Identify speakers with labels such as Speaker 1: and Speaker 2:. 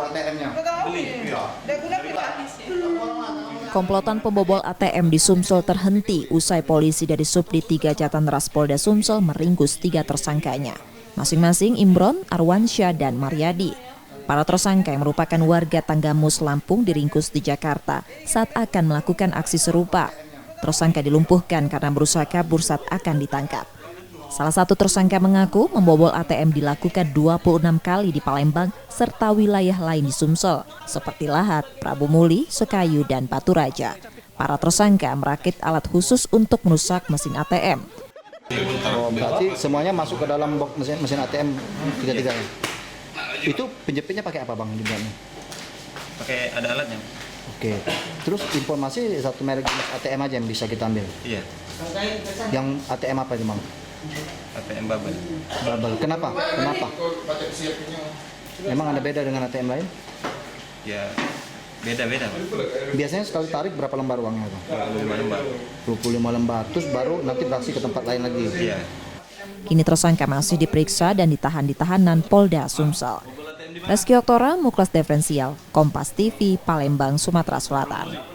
Speaker 1: ATM-nya?
Speaker 2: Komplotan pembobol ATM di Sumsel terhenti usai polisi dari Subdit 3 Jatanras Polda Sumsel meringkus 3 tersangkanya, masing-masing Imron, Arwansyah, dan Maryadi. Para tersangka yang merupakan warga Tanggamus, Lampung diringkus di Jakarta saat akan melakukan aksi serupa. Tersangka dilumpuhkan karena berusaha kabur saat akan ditangkap. Salah satu tersangka mengaku membobol ATM dilakukan 26 kali di Palembang serta wilayah lain di Sumsel, seperti Lahat, Prabu Muli, Sekayu, dan Batu Raja. Para tersangka merakit alat khusus untuk merusak mesin ATM.
Speaker 1: Oh, berarti semuanya masuk ke dalam box mesin ATM tiga-tiganya. Itu penjepitnya pakai apa bang juga nih?
Speaker 3: Pakai ada alatnya.
Speaker 1: Oke. Terus informasi satu merek ATM aja yang bisa kita ambil.
Speaker 3: Iya.
Speaker 1: Yang ATM apa itu bang?
Speaker 3: ATM Bubble.
Speaker 1: Bubble. Kenapa? Emang ada beda dengan ATM lain?
Speaker 3: Ya beda-beda.
Speaker 1: Biasanya sekali tarik berapa lembar uangnya?
Speaker 3: 25 lembar.
Speaker 1: 25 lembar. Terus baru nanti beraksi ke tempat lain lagi.
Speaker 3: Iya.
Speaker 2: Kini tersangka masih diperiksa dan ditahan di tahanan Polda Sumsel. Reski Oktora, Muklas Diferensial, Kompas TV, Palembang, Sumatera Selatan.